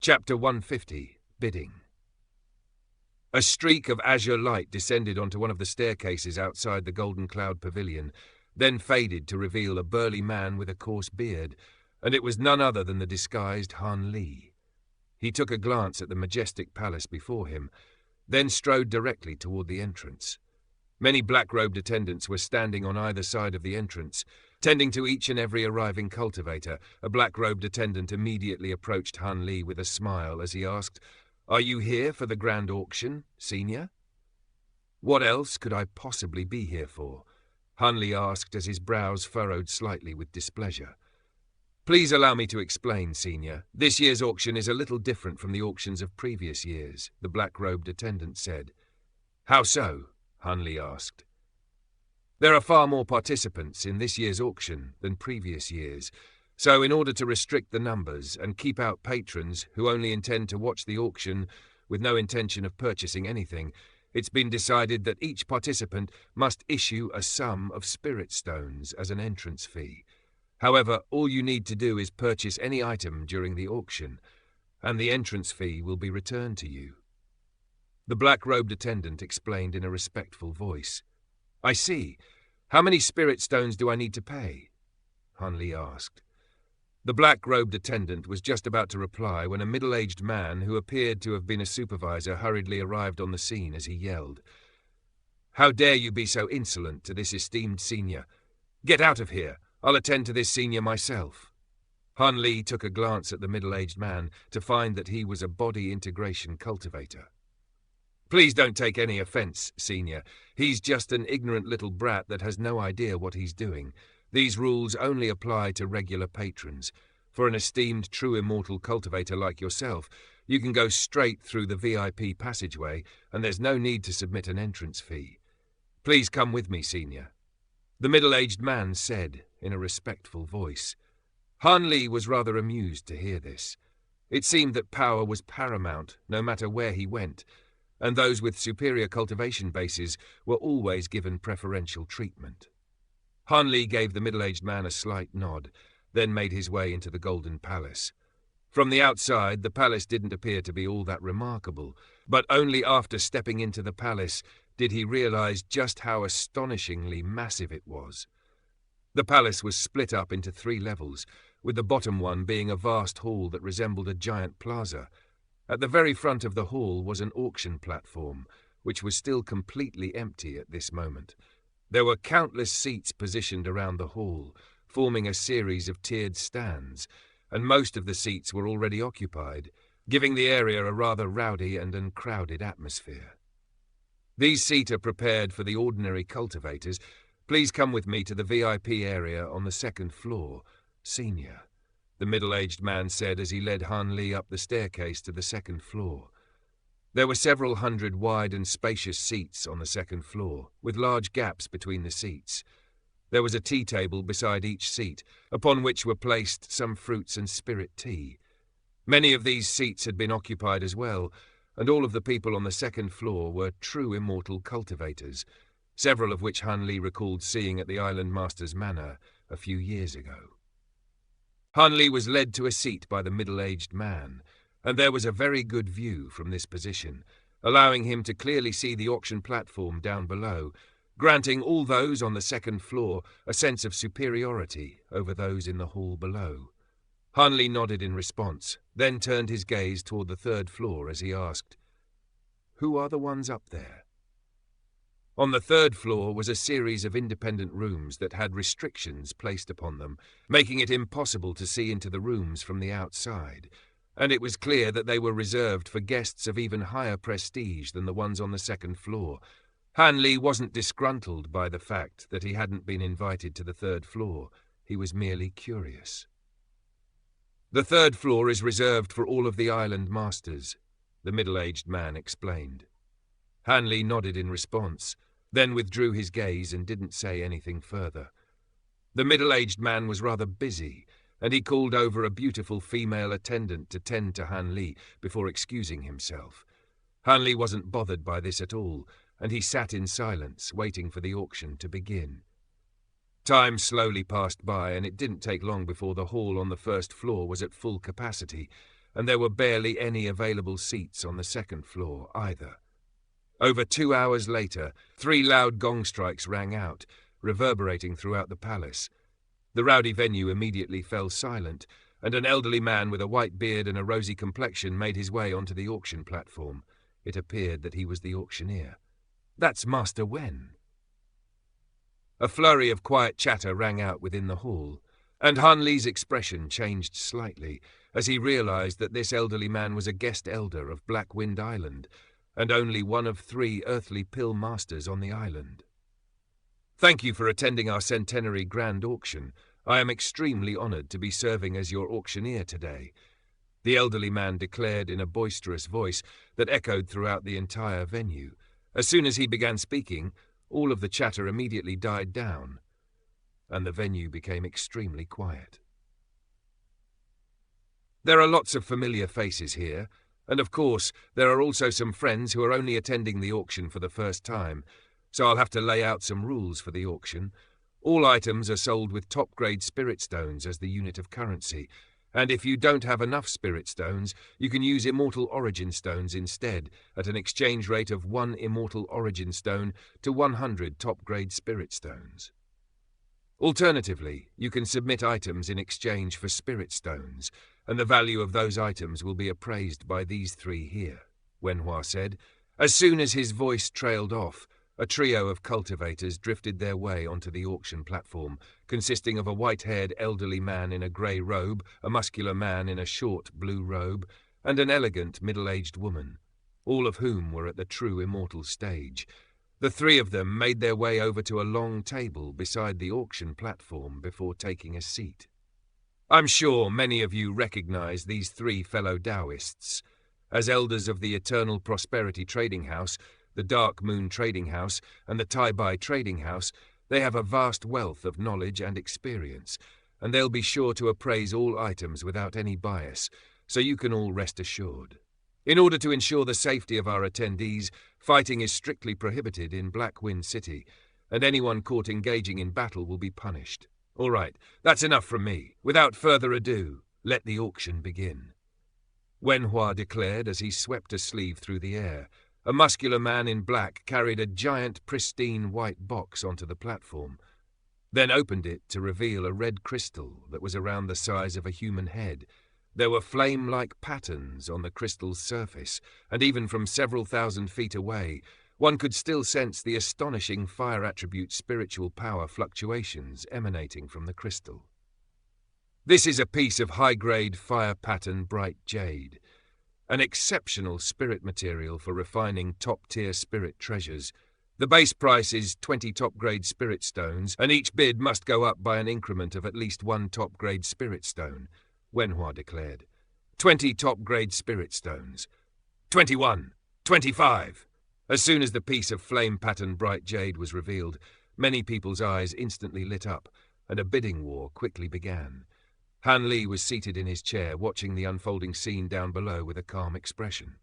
Chapter 150, Bidding. A streak of azure light descended onto one of the staircases outside the Golden Cloud Pavilion, then faded to reveal a burly man with a coarse beard, and it was none other than the disguised Han Li. He took a glance at the majestic palace before him, then strode directly toward the entrance. Many black-robed attendants were standing on either side of the entrance, tending to each and every arriving cultivator. A black-robed attendant immediately approached Han Li with a smile as he asked, "Are you here for the grand auction, Senior?" "What else could I possibly be here for?" Han Li asked as his brows furrowed slightly with displeasure. "Please allow me to explain, Senior. This year's auction is a little different from the auctions of previous years," the black-robed attendant said. "How so?" Han Li asked. "There are far more participants in this year's auction than previous years, so in order to restrict the numbers and keep out patrons who only intend to watch the auction with no intention of purchasing anything, it's been decided that each participant must issue a sum of spirit stones as an entrance fee. However, all you need to do is purchase any item during the auction, and the entrance fee will be returned to you." The black-robed attendant explained in a respectful voice. "I see. How many spirit stones do I need to pay?" Han Li asked. The black-robed attendant was just about to reply when a middle-aged man who appeared to have been a supervisor hurriedly arrived on the scene as he yelled, "How dare you be so insolent to this esteemed senior? Get out of here! I'll attend to this senior myself." Han Li took a glance at the middle-aged man to find that he was a body integration cultivator. "Please don't take any offense, Senior. He's just an ignorant little brat that has no idea what he's doing. These rules only apply to regular patrons. For an esteemed true immortal cultivator like yourself, you can go straight through the VIP passageway, and there's no need to submit an entrance fee. Please come with me, Senior," the middle-aged man said in a respectful voice. Han Li was rather amused to hear this. It seemed that power was paramount no matter where he went, and those with superior cultivation bases were always given preferential treatment. Han Li gave the middle-aged man a slight nod, then made his way into the Golden Palace. From the outside, the palace didn't appear to be all that remarkable, but only after stepping into the palace did he realize just how astonishingly massive it was. The palace was split up into 3 levels, with the bottom one being a vast hall that resembled a giant plaza. At the very front of the hall was an auction platform, which was still completely empty at this moment. There were countless seats positioned around the hall, forming a series of tiered stands, and most of the seats were already occupied, giving the area a rather rowdy and uncrowded atmosphere. "These seats are prepared for the ordinary cultivators. Please come with me to the VIP area on the 2nd floor, Senior," the middle-aged man said as he led Han Li up the staircase to the 2nd floor. There were several hundred wide and spacious seats on the 2nd floor, with large gaps between the seats. There was a tea table beside each seat, upon which were placed some fruits and spirit tea. Many of these seats had been occupied as well, and all of the people on the 2nd floor were true immortal cultivators, several of which Han Li recalled seeing at the Island Master's Manor a few years ago. Han Li was led to a seat by the middle-aged man, and there was a very good view from this position, allowing him to clearly see the auction platform down below, granting all those on the 2nd floor a sense of superiority over those in the hall below. Han Li nodded in response, then turned his gaze toward the 3rd floor as he asked, "Who are the ones up there?" On the 3rd floor was a series of independent rooms that had restrictions placed upon them, making it impossible to see into the rooms from the outside, and it was clear that they were reserved for guests of even higher prestige than the ones on the 2nd floor. Han Li wasn't disgruntled by the fact that he hadn't been invited to the 3rd floor. He was merely curious. "The 3rd floor is reserved for all of the island masters," the middle-aged man explained. Han Li nodded in response, then withdrew his gaze and didn't say anything further. The middle-aged man was rather busy, and he called over a beautiful female attendant to tend to Han Li before excusing himself. Han Li wasn't bothered by this at all, and he sat in silence, waiting for the auction to begin. Time slowly passed by, and it didn't take long before the hall on the 1st floor was at full capacity, and there were barely any available seats on the second floor either. Over 2 hours later, 3 loud gong strikes rang out, reverberating throughout the palace. The rowdy venue immediately fell silent, and an elderly man with a white beard and a rosy complexion made his way onto the auction platform. It appeared that he was the auctioneer. "That's Master Wen." A flurry of quiet chatter rang out within the hall, and Han Li's expression changed slightly as he realized that this elderly man was a guest elder of Black Wind Island, and only one of 3 earthly pill masters on the island. "Thank you for attending our centenary grand auction. I am extremely honored to be serving as your auctioneer today," the elderly man declared in a boisterous voice that echoed throughout the entire venue. As soon as he began speaking, all of the chatter immediately died down, and the venue became extremely quiet. "There are lots of familiar faces here, and of course, there are also some friends who are only attending the auction for the first time, so I'll have to lay out some rules for the auction. All items are sold with top-grade spirit stones as the unit of currency, and if you don't have enough spirit stones, you can use immortal origin stones instead, at an exchange rate of 1 immortal origin stone to 100 top-grade spirit stones. Alternatively, you can submit items in exchange for spirit stones, and the value of those items will be appraised by these 3 here," Wenhua said. As soon as his voice trailed off, a trio of cultivators drifted their way onto the auction platform, consisting of a white-haired elderly man in a grey robe, a muscular man in a short blue robe, and an elegant middle-aged woman, all of whom were at the true immortal stage. The 3 of them made their way over to a long table beside the auction platform before taking a seat. I'm sure many of you recognize these 3 fellow Taoists. As elders of the Eternal Prosperity Trading House, the Dark Moon Trading House, and the Tai Bai Trading House, they have a vast wealth of knowledge and experience, and they'll be sure to appraise all items without any bias, so you can all rest assured. In order to ensure the safety of our attendees, fighting is strictly prohibited in Black Wind City, and anyone caught engaging in battle will be punished. All right, that's enough from me. Without further ado, let the auction begin," Wenhua declared as he swept a sleeve through the air. A muscular man in black carried a giant, pristine white box onto the platform, then opened it to reveal a red crystal that was around the size of a human head. There were flame-like patterns on the crystal's surface, and even from several thousand feet away, one could still sense the astonishing fire attribute spiritual power fluctuations emanating from the crystal. "This is a piece of high-grade fire pattern bright jade, an exceptional spirit material for refining top-tier spirit treasures. The base price is 20 top-grade spirit stones, and each bid must go up by an increment of at least 1 top-grade spirit stone," Wenhua declared. 20 top-grade spirit stones. 21. 25. As soon as the piece of flame-pattern bright jade was revealed, many people's eyes instantly lit up, and a bidding war quickly began. Han Li was seated in his chair, watching the unfolding scene down below with a calm expression.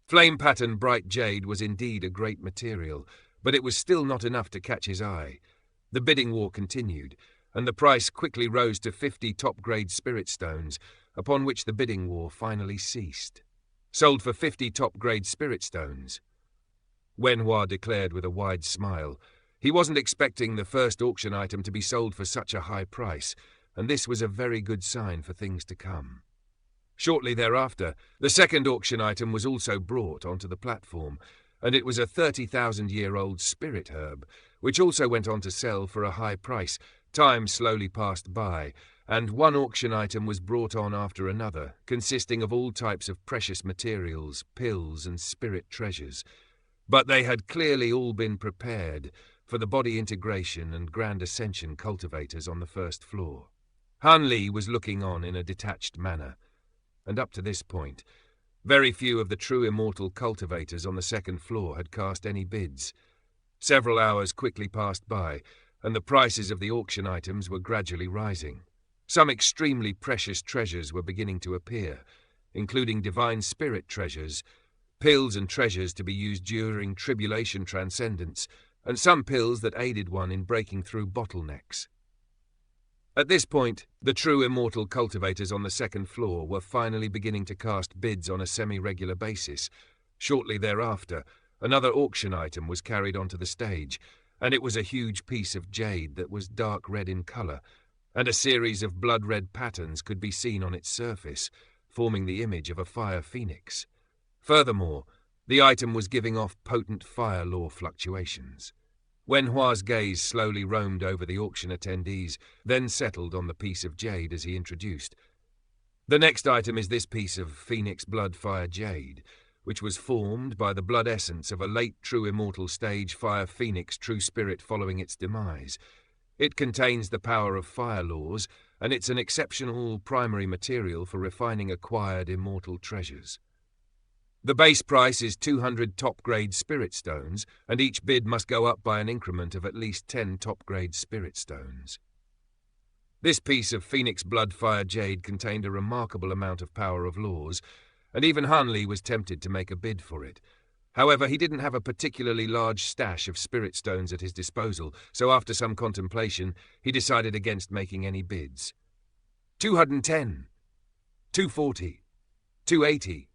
Flame-pattern bright jade was indeed a great material, but it was still not enough to catch his eye. The bidding war continued, and the price quickly rose to 50 top-grade spirit stones, upon which the bidding war finally ceased. "Sold for 50 top-grade spirit stones," Wenhua declared with a wide smile. He wasn't expecting the first auction item to be sold for such a high price, and this was a very good sign for things to come. Shortly thereafter, the second auction item was also brought onto the platform, and it was a 30,000-year-old spirit herb, which also went on to sell for a high price. Time slowly passed by, and one auction item was brought on after another, consisting of all types of precious materials, pills, and spirit treasures. But they had clearly all been prepared for the body integration and grand ascension cultivators on the first floor. Han Li was looking on in a detached manner, and up to this point, very few of the true immortal cultivators on the second floor had cast any bids. Several hours quickly passed by, and the prices of the auction items were gradually rising. Some extremely precious treasures were beginning to appear, including divine spirit treasures, pills and treasures to be used during tribulation transcendence, and some pills that aided one in breaking through bottlenecks. At this point, the true Immortal cultivators on the second floor were finally beginning to cast bids on a semi-regular basis. Shortly thereafter, another auction item was carried onto the stage, and it was a huge piece of jade that was dark red in color, and a series of blood-red patterns could be seen on its surface, forming the image of a fire phoenix. Furthermore, the item was giving off potent fire law fluctuations. Wen Hua's gaze slowly roamed over the auction attendees, then settled on the piece of jade as he introduced. The next item is this piece of phoenix blood fire jade, which was formed by the blood essence of a late true Immortal stage fire phoenix true spirit following its demise. It contains the power of fire laws, and it's an exceptional primary material for refining acquired Immortal treasures. The base price is 200 top-grade spirit stones, and each bid must go up by an increment of at least 10 top-grade spirit stones. This piece of Phoenix Bloodfire Jade contained a remarkable amount of power of laws, and even Hanli was tempted to make a bid for it. However, he didn't have a particularly large stash of spirit stones at his disposal, so after some contemplation, he decided against making any bids. 210, 240, 280,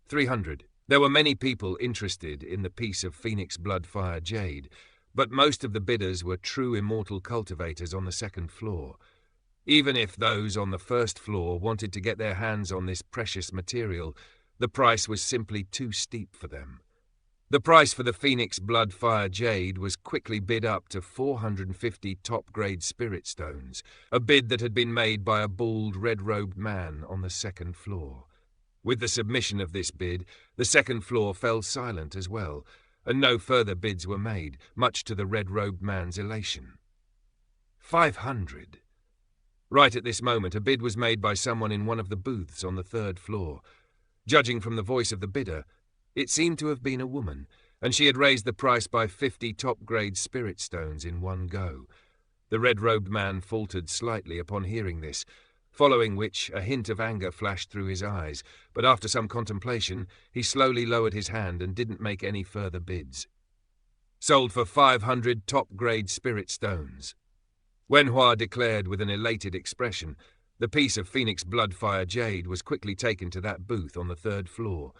300. There were many people interested in the piece of Phoenix Bloodfire Jade, but most of the bidders were true Immortal cultivators on the second floor. Even if those on the first floor wanted to get their hands on this precious material, the price was simply too steep for them. The price for the Phoenix Bloodfire Jade was quickly bid up to 450 top-grade spirit stones, a bid that had been made by a bald, red-robed man on the second floor. With the submission of this bid, the second floor fell silent as well, and no further bids were made, much to the red-robed man's elation. 500. Right at this moment, a bid was made by someone in one of the booths on the third floor. Judging from the voice of the bidder, it seemed to have been a woman, and she had raised the price by 50 top-grade spirit stones in one go. The red-robed man faltered slightly upon hearing this, following which a hint of anger flashed through his eyes, but after some contemplation, he slowly lowered his hand and didn't make any further bids. Sold for 500 top-grade spirit stones. Wen Hua declared with an elated expression. The piece of Phoenix Bloodfire Jade was quickly taken to that booth on the third floor.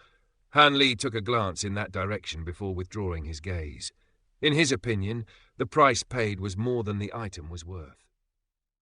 Han Li took a glance in that direction before withdrawing his gaze. In his opinion, the price paid was more than the item was worth.